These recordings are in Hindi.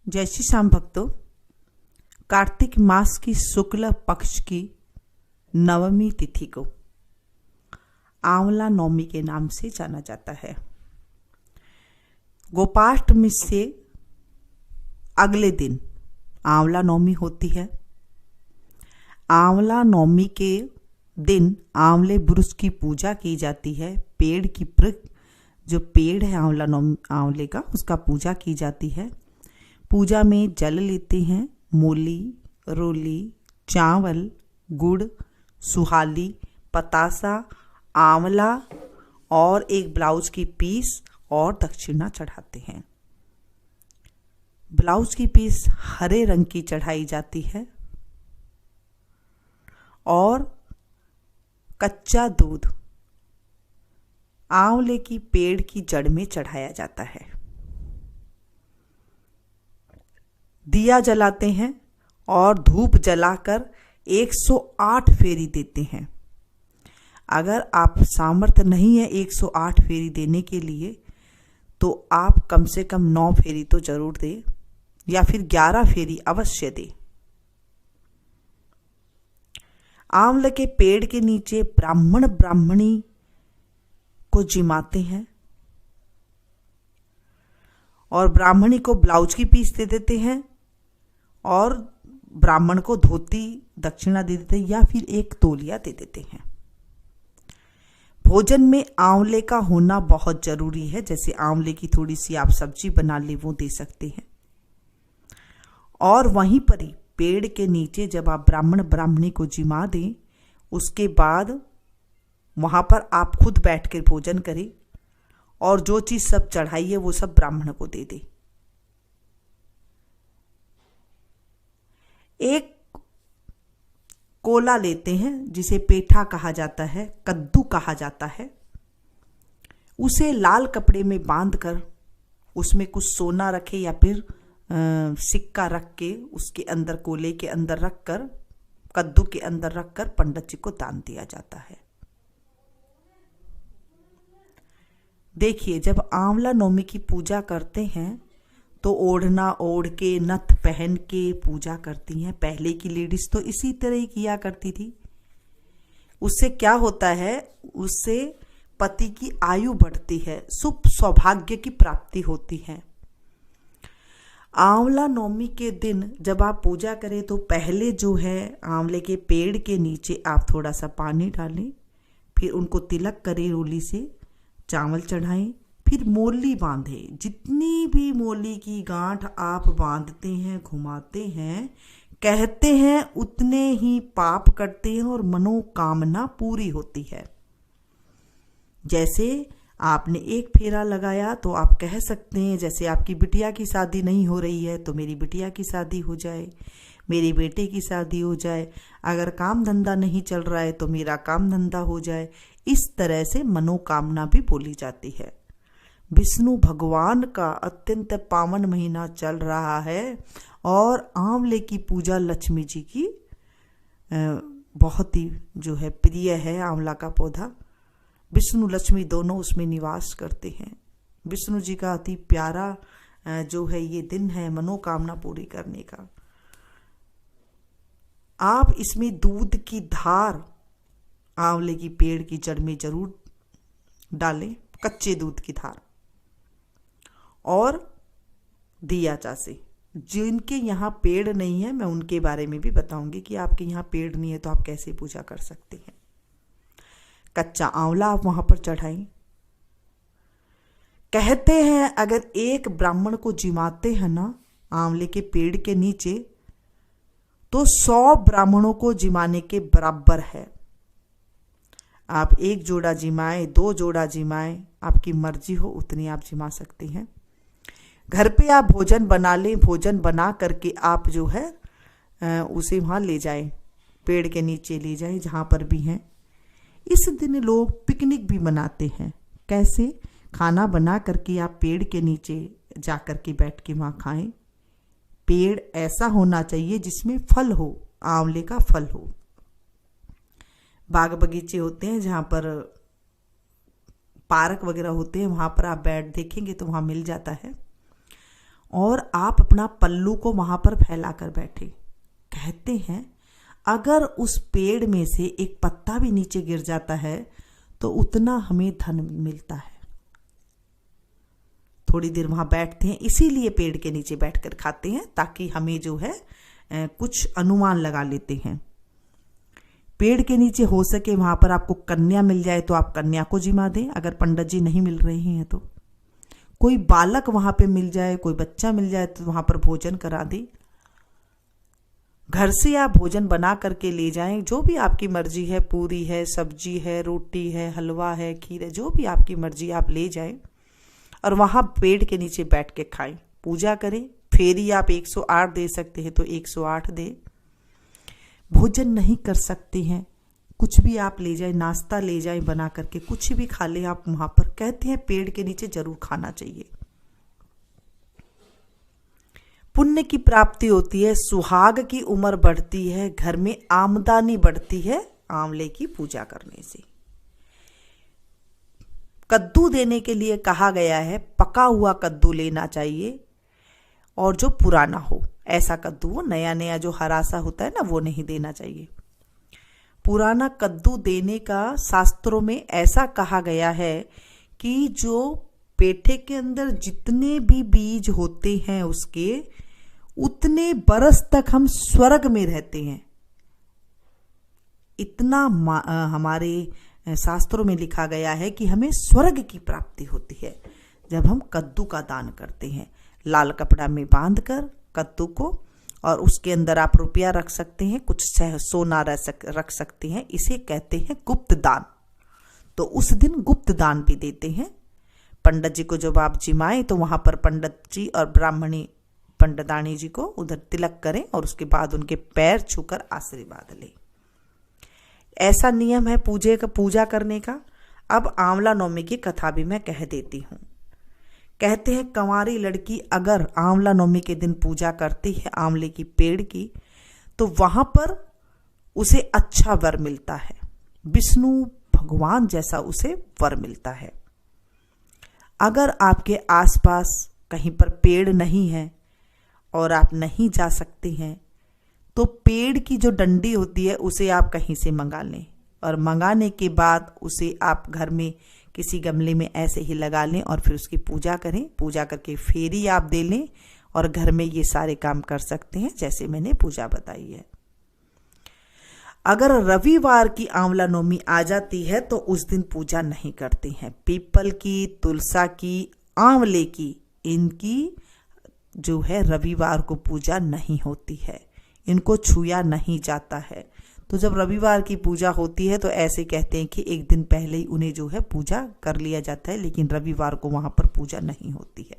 जय श्री श्याम भक्तों, कार्तिक मास की शुक्ल पक्ष की नवमी तिथि को आंवला नवमी के नाम से जाना जाता है। गोपाष्टमी से अगले दिन आंवला नवमी होती है। आंवला नवमी के दिन आंवले वृक्ष की पूजा की जाती है। पेड़ की जो पेड़ है आंवले का, उसका पूजा की जाती है। पूजा में जल लेते हैं, मूली, रोली, चावल, गुड़, सुहाली, पतासा, आंवला और एक ब्लाउज की पीस और दक्षिणा चढ़ाते हैं। ब्लाउज की पीस हरे रंग की चढ़ाई जाती है और कच्चा दूध आंवले की पेड़ की जड़ में चढ़ाया जाता है। दिया जलाते हैं और धूप जलाकर 108 फेरी देते हैं। अगर आप सामर्थ्य नहीं है 108 फेरी देने के लिए तो आप कम से कम 9 फेरी तो जरूर दें या फिर 11 फेरी अवश्य दें। आंवले के पेड़ के नीचे ब्राह्मण ब्राह्मणी को जिमाते हैं और ब्राह्मणी को ब्लाउज की पीस दे देते हैं और ब्राह्मण को धोती दक्षिणा दे देते हैं या फिर एक तौलिया दे देते हैं। भोजन में आंवले का होना बहुत जरूरी है। जैसे आंवले की थोड़ी सी आप सब्जी बना ले वो दे सकते हैं। और वहीं पर ही पेड़ के नीचे जब आप ब्राह्मण ब्राह्मणी को जिमा दें, उसके बाद वहां पर आप खुद बैठ कर भोजन करें और जो चीज सब चढ़ाई है वो सब ब्राह्मण को दे दे। एक कोला लेते हैं जिसे पेठा कहा जाता है, कद्दू कहा जाता है। उसे लाल कपड़े में बांधकर उसमें कुछ सोना रखे या फिर सिक्का रख के उसके अंदर, कोले के अंदर रखकर, कद्दू के अंदर रखकर पंडित जी को दान दिया जाता है। देखिए, जब आंवला नवमी की पूजा करते हैं तो ओढ़ना ओढ़ के, नथ पहन के पूजा करती हैं। पहले की लेडीज तो इसी तरह ही किया करती थी। उससे क्या होता है, उससे पति की आयु बढ़ती है, शुभ सौभाग्य की प्राप्ति होती है। आंवला नवमी के दिन जब आप पूजा करें तो पहले जो है आंवले के पेड़ के नीचे आप थोड़ा सा पानी डालें, फिर उनको तिलक करें, रोली से चावल चढ़ाएं, फिर मोली बांधें। जितनी भी मोली की गांठ आप बांधते हैं, घुमाते हैं, कहते हैं उतने ही पाप करते हैं और मनोकामना पूरी होती है। जैसे आपने एक फेरा लगाया तो आप कह सकते हैं, जैसे आपकी बिटिया की शादी नहीं हो रही है तो मेरी बिटिया की शादी हो जाए, मेरे बेटे की शादी हो जाए, अगर काम धंधा नहीं चल रहा है तो मेरा काम धंधा हो जाए। इस तरह से मनोकामना भी बोली जाती है। विष्णु भगवान का अत्यंत पावन महीना चल रहा है और आंवले की पूजा लक्ष्मी जी की बहुत ही जो है प्रिय है। आंवला का पौधा, विष्णु लक्ष्मी दोनों उसमें निवास करते हैं। विष्णु जी का अति प्यारा जो है ये दिन है मनोकामना पूरी करने का। आप इसमें दूध की धार आंवले की पेड़ की जड़ में जरूर डालें, कच्चे दूध की धार, और दिया चासे। जिनके यहाँ पेड़ नहीं है मैं उनके बारे में भी बताऊंगी कि आपके यहाँ पेड़ नहीं है तो आप कैसे पूजा कर सकते हैं। कच्चा आंवला आप वहां पर चढ़ाएं। कहते हैं अगर एक ब्राह्मण को जिमाते हैं ना आंवले के पेड़ के नीचे तो 100 ब्राह्मणों को जिमाने के बराबर है। आप 1 जोड़ा जिमाएं, 2 जोड़ा जिमाएं, आपकी मर्जी हो उतनी आप जिमा सकते हैं। घर पे आप भोजन बना लें, भोजन बना करके आप जो है उसे वहाँ ले जाएं, पेड़ के नीचे ले जाएं जहाँ पर भी हैं। इस दिन लोग पिकनिक भी मनाते हैं। कैसे? खाना बना करके आप पेड़ के नीचे जा कर के बैठ के वहाँ खाएं। पेड़ ऐसा होना चाहिए जिसमें फल हो, आंवले का फल हो। बाग बगीचे होते हैं जहाँ पर पार्क वगैरह होते हैं, वहाँ पर आप बैठ देखेंगे तो वहाँ मिल जाता है। और आप अपना पल्लू को वहां पर फैला कर बैठे। कहते हैं अगर उस पेड़ में से एक पत्ता भी नीचे गिर जाता है तो उतना हमें धन मिलता है। थोड़ी देर वहां बैठते हैं, इसीलिए पेड़ के नीचे बैठकर खाते हैं ताकि हमें जो है कुछ अनुमान लगा लेते हैं। पेड़ के नीचे हो सके वहां पर आपको कन्या मिल जाए तो आप कन्या को जिमा दें, अगर पंडित जी नहीं मिल रहे हैं तो। कोई बालक वहां पे मिल जाए, कोई बच्चा मिल जाए तो वहां पर भोजन करा दें। घर से आप भोजन बना करके ले जाएं, जो भी आपकी मर्जी है, पूरी है, सब्जी है, रोटी है, हलवा है, खीर है, जो भी आपकी मर्जी आप ले जाएं और वहां पेड़ के नीचे बैठ के खाएं, पूजा करें। फेरी आप 108 दे सकते हैं तो 108 दे। भोजन नहीं कर सकते हैं, कुछ भी आप ले जाए, नाश्ता ले जाए बना करके, कुछ भी खा ले आप वहां पर। कहते हैं पेड़ के नीचे जरूर खाना चाहिए। पुण्य की प्राप्ति होती है, सुहाग की उम्र बढ़ती है, घर में आमदनी बढ़ती है आंवले की पूजा करने से। कद्दू देने के लिए कहा गया है, पका हुआ कद्दू लेना चाहिए और जो पुराना हो, ऐसा कद्दू, वो नया नया जो हरा सा होता है ना, वो नहीं देना चाहिए। पुराना कद्दू देने का शास्त्रों में ऐसा कहा गया है कि जो पेठे के अंदर जितने भी बीज होते हैं उसके, उतने बरस तक हम स्वर्ग में रहते हैं। इतना हमारे शास्त्रों में लिखा गया है कि हमें स्वर्ग की प्राप्ति होती है जब हम कद्दू का दान करते हैं। लाल कपड़ा में बांधकर कद्दू को, और उसके अंदर आप रुपया रख सकते हैं, कुछ सोना रख सकते हैं। इसे कहते हैं गुप्त दान। तो उस दिन गुप्त दान भी देते हैं। पंडित जी को जब आप जिमाएं तो वहां पर पंडित जी और ब्राह्मणी पंडितानी जी को उधर तिलक करें और उसके बाद उनके पैर छूकर आशीर्वाद लें। ऐसा नियम है पूजा करने का। अब आंवला नवमी की कथा भी मैं कह देती हूँ। कहते हैं कंवारी लड़की अगर आंवला नवमी के दिन पूजा करती है आंवले की पेड़ की, तो वहां पर उसे अच्छा वर मिलता है, विष्णु भगवान जैसा उसे वर मिलता है। अगर आपके आसपास कहीं पर पेड़ नहीं है और आप नहीं जा सकते हैं तो पेड़ की जो डंडी होती है उसे आप कहीं से मंगा लें, और मंगाने के बाद उसे आप घर में किसी गमले में ऐसे ही लगा लें और फिर उसकी पूजा करें। पूजा करके फेरी आप दे लें और घर में ये सारे काम कर सकते हैं जैसे मैंने पूजा बताई है। अगर रविवार की आंवला नवमी आ जाती है तो उस दिन पूजा नहीं करते हैं। पीपल की, तुलसा की, आंवले की, इनकी जो है रविवार को पूजा नहीं होती है, इनको छुआ नहीं जाता है। तो जब रविवार की पूजा होती है तो ऐसे कहते हैं कि एक दिन पहले ही उन्हें जो है पूजा कर लिया जाता है, लेकिन रविवार को वहां पर पूजा नहीं होती है।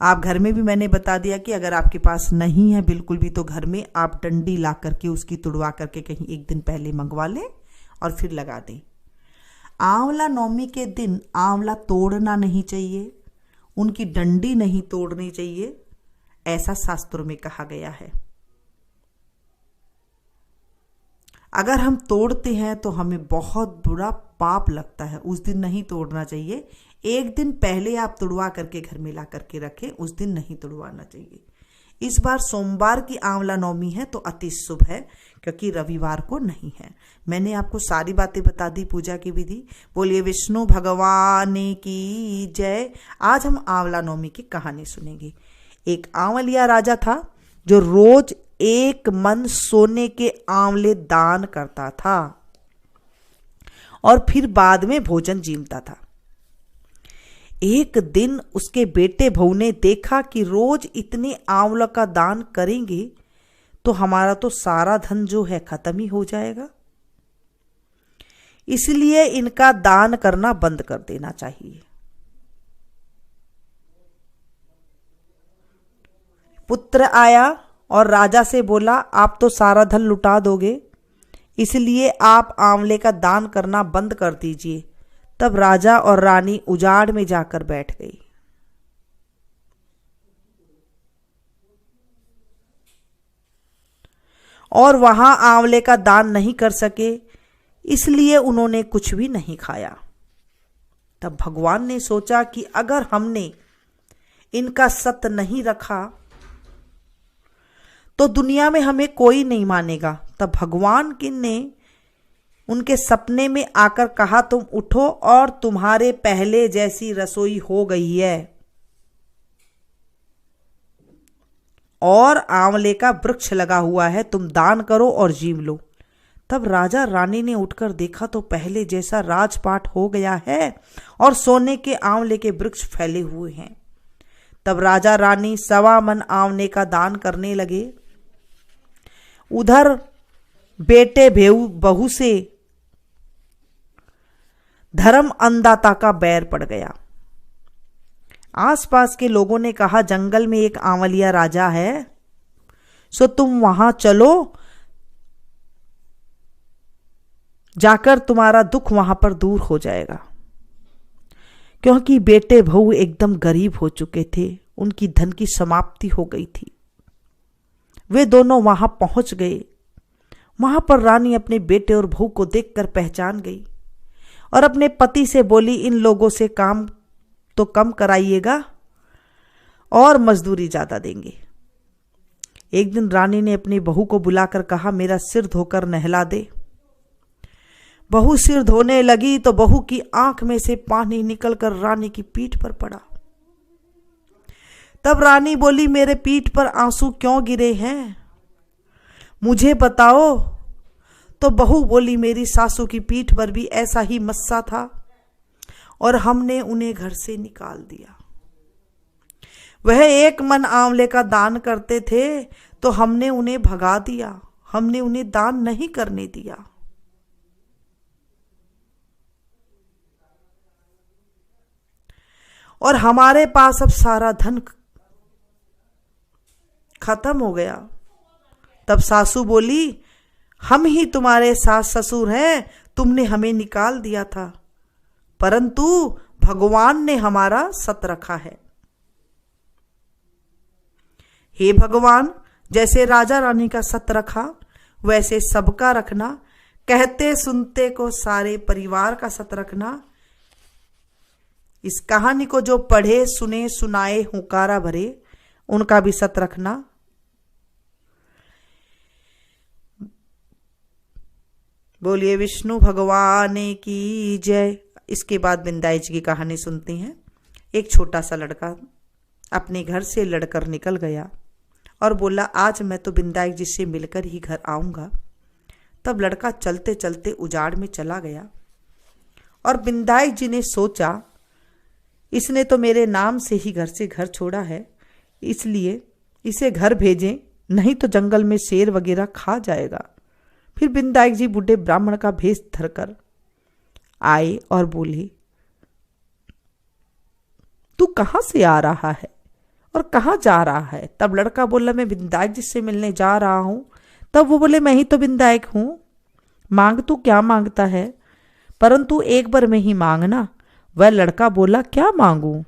आप घर में भी मैंने बता दिया कि अगर आपके पास नहीं है बिल्कुल भी तो घर में आप डंडी ला करके उसकी तुड़वा करके कहीं एक दिन पहले मंगवा लें और फिर लगा दें। आंवला नवमी के दिन आंवला तोड़ना नहीं चाहिए, उनकी डंडी नहीं तोड़नी चाहिए, ऐसा शास्त्रों में कहा गया है। अगर हम तोड़ते हैं तो हमें बहुत बुरा पाप लगता है, उस दिन नहीं तोड़ना चाहिए। एक दिन पहले आप तुड़वा करके घर में ला करके रखें, उस दिन नहीं तुड़वाना चाहिए। इस बार सोमवार की आंवला नवमी है तो अति शुभ है क्योंकि रविवार को नहीं है। मैंने आपको सारी बातें बता दी पूजा की विधि। बोलिए विष्णु भगवान की जय। आज हम आंवला नवमी की कहानी सुनेंगे। एक आंवलिया राजा था जो रोज 1 मन सोने के आंवले दान करता था और फिर बाद में भोजन जीमता था। एक दिन उसके बेटे बहू ने देखा कि रोज इतने आंवला का दान करेंगे तो हमारा तो सारा धन जो है खत्म ही हो जाएगा, इसलिए इनका दान करना बंद कर देना चाहिए। पुत्र आया और राजा से बोला, आप तो सारा धन लुटा दोगे, इसलिए आप आंवले का दान करना बंद कर दीजिए। तब राजा और रानी उजाड़ में जाकर बैठ गई। और वहां आंवले का दान नहीं कर सके, इसलिए उन्होंने कुछ भी नहीं खाया। तब भगवान ने सोचा कि अगर हमने इनका सत नहीं रखा तो दुनिया में हमें कोई नहीं मानेगा। तब भगवान ने उनके सपने में आकर कहा, तुम उठो और तुम्हारे पहले जैसी रसोई हो गई है और आंवले का वृक्ष लगा हुआ है, तुम दान करो और जीव लो। तब राजा रानी ने उठकर देखा तो पहले जैसा राजपाट हो गया है और सोने के आंवले के वृक्ष फैले हुए हैं। तब राजा रानी 1.25 मन आंवले का दान करने लगे। उधर बेटे बहू से धर्म अन्नदाता का बैर पड़ गया। आसपास के लोगों ने कहा, जंगल में एक आंवलिया राजा है, सो तुम वहां चलो, जाकर तुम्हारा दुख वहां पर दूर हो जाएगा। क्योंकि बेटे बहू एकदम गरीब हो चुके थे, उनकी धन की समाप्ति हो गई थी। वे दोनों वहां पहुंच गए। वहां पर रानी अपने बेटे और बहू को देखकर पहचान गई और अपने पति से बोली, इन लोगों से काम तो कम कराइएगा और मजदूरी ज्यादा देंगे। एक दिन रानी ने अपनी बहू को बुलाकर कहा, मेरा सिर धोकर नहला दे। बहू सिर धोने लगी तो बहू की आंख में से पानी निकलकर रानी की पीठ पर पड़ा। तब रानी बोली, मेरे पीठ पर आंसू क्यों गिरे हैं, मुझे बताओ। तो बहू बोली, मेरी सासू की पीठ पर भी ऐसा ही मस्सा था और हमने उन्हें घर से निकाल दिया। वह 1 मन आंवले का दान करते थे तो हमने उन्हें भगा दिया, हमने उन्हें दान नहीं करने दिया। और हमारे पास अब सारा धन खत्म हो गया। तब सासू बोली, हम ही तुम्हारे सास ससुर हैं, तुमने हमें निकाल दिया था, परंतु भगवान ने हमारा सत रखा है। हे भगवान, जैसे राजा रानी का सत रखा वैसे सबका रखना, कहते सुनते को सारे परिवार का सत रखना। इस कहानी को जो पढ़े सुने सुनाए हुंकारा भरे उनका भी सत रखना। बोलिए विष्णु भगवान की जय। इसके बाद बिंदाई जी की कहानी सुनते हैं। एक छोटा सा लड़का अपने घर से लड़कर निकल गया और बोला, आज मैं तो बिंदाई जी से मिलकर ही घर आऊंगा। तब लड़का चलते चलते उजाड़ में चला गया और बिंदाई जी ने सोचा, इसने तो मेरे नाम से ही घर से घर छोड़ा है, इसलिए इसे घर भेजें, नहीं तो जंगल में शेर वगैरह खा जाएगा। फिर बिंदाई जी बूढ़े ब्राह्मण का भेष धरकर आए और बोले, तू कहां से आ रहा है और कहां जा रहा है? तब लड़का बोला, मैं बिंदाई जी से मिलने जा रहा हूं। तब वो बोले, मैं ही तो बिंदाई हूं, मांग तू क्या मांगता है, परंतु एक बार में ही मांगना। वह लड़का बोला, क्या मांगू?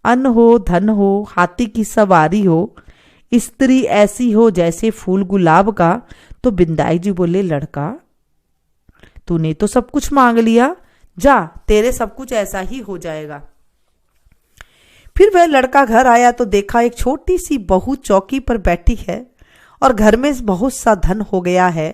अन्न हो, धन हो, हाथी की सवारी हो, स्त्री ऐसी हो जैसे फूल गुलाब का। तो बिंदाई जी बोले, लड़का तूने तो सब कुछ मांग लिया, जा तेरे सब कुछ ऐसा ही हो जाएगा। फिर वह लड़का घर आया तो देखा एक छोटी सी बहू चौकी पर बैठी है और घर में बहुत सा धन हो गया है।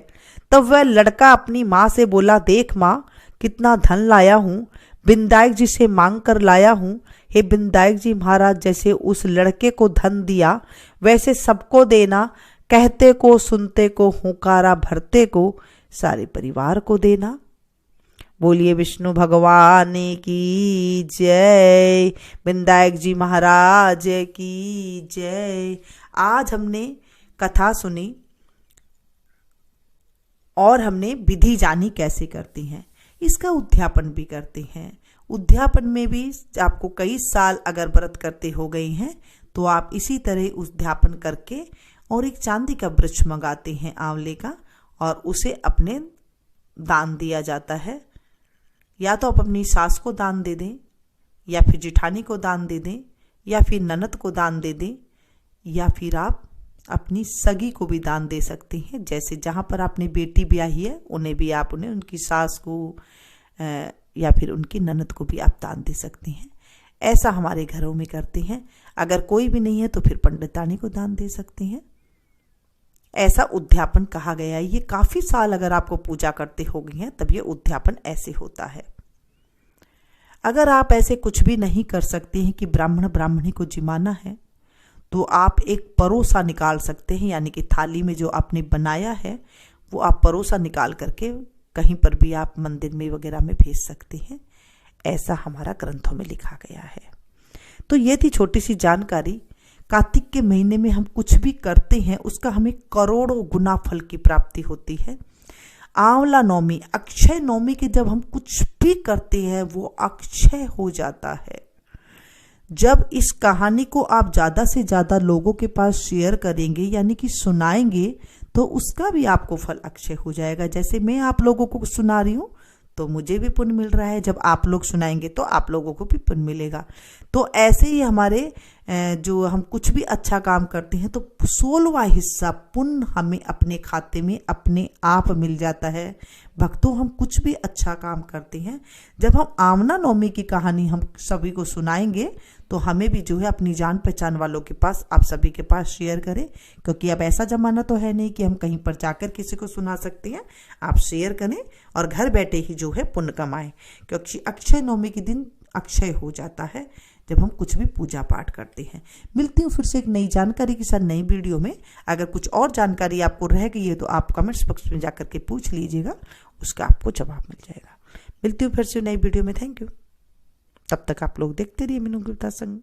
तब वह लड़का अपनी माँ से बोला, देख माँ, कितना धन लाया हूँ, बिंदाई जी से मांग कर लाया हूँ। हे बिंदाई जी महाराज, जैसे उस लड़के को धन दिया वैसे सबको देना, कहते को सुनते को हुंकारा भरते को सारे परिवार को देना। बोलिए विष्णु भगवान की जय, बिंदाई जी महाराज की जय। आज हमने कथा सुनी और हमने विधि जानी कैसे करती हैं, इसका उद्यापन भी करते हैं। उद्यापन में भी आपको कई साल अगर व्रत करते हो गए हैं तो आप इसी तरह उद्यापन करके और एक चांदी का वृक्ष मंगाते हैं आंवले का, और उसे अपने दान दिया जाता है। या तो आप अपनी सास को दान दे दें, या फिर जिठानी को दान दे दें, या फिर ननद को दान दे दें, या फिर आप अपनी सगी को भी दान दे सकते हैं। जैसे जहाँ पर आपने बेटी ब्याही है उन्हें भी आप उनकी सास को या फिर उनकी ननद को भी आप दान दे सकते हैं। ऐसा हमारे घरों में करते हैं। अगर कोई भी नहीं है तो फिर पंडितानी को दान दे सकते हैं। ऐसा उद्यापन कहा गया है। ये काफी साल अगर आपको पूजा करते हो गए हैं तब ये उद्यापन ऐसे होता है। अगर आप ऐसे कुछ भी नहीं कर सकते हैं कि ब्राह्मण ब्राह्मणी को जिमाना है, तो आप एक परोसा निकाल सकते हैं, यानी कि थाली में जो आपने बनाया है वो आप परोसा निकाल करके कहीं पर भी आप मंदिर में वगैरह में भेज सकते हैं। ऐसा हमारा ग्रंथों में लिखा गया है। तो ये थी छोटी सी जानकारी। कार्तिक के महीने में हम कुछ भी करते हैं उसका हमें करोड़ों गुना फल की प्राप्ति होती है। आंवला नवमी, अक्षय नवमी के जब हम कुछ भी करते हैं वो अक्षय हो जाता है। जब इस कहानी को आप ज्यादा से ज्यादा लोगों के पास शेयर करेंगे, यानी कि सुनाएंगे, तो उसका भी आपको फल अक्षय हो जाएगा। जैसे मैं आप लोगों को सुना रही हूँ तो मुझे भी पुण्य मिल रहा है, जब आप लोग सुनाएंगे तो आप लोगों को भी पुण्य मिलेगा। तो ऐसे ही हमारे जो हम कुछ भी अच्छा काम करते हैं तो 16वां हिस्सा पुण्य हमें अपने खाते में अपने आप मिल जाता है। भक्तों, हम कुछ भी अच्छा काम करते हैं, जब हम आमना नवमी की कहानी हम सभी को सुनाएंगे तो हमें भी जो है अपनी जान पहचान वालों के पास, आप सभी के पास शेयर करें, क्योंकि अब ऐसा जमाना तो है नहीं कि हम कहीं पर जाकर किसी को सुना सकते हैं। आप शेयर करें और घर बैठे ही जो है पुण्य कमाएं, क्योंकि अक्षय नवमी के दिन अक्षय हो जाता है जब हम कुछ भी पूजा पाठ करते हैं। मिलती हूँ फिर से एक नई जानकारी के साथ नई वीडियो में। अगर कुछ और जानकारी आपको रह गई है तो आप कमेंट्स बॉक्स में जाकर के पूछ लीजिएगा, उसका आपको जवाब मिल जाएगा। मिलती हूँ फिर से नई वीडियो में। Thank you. तब तक आप लोग देखते रहिए मीनू गुप्ता संग।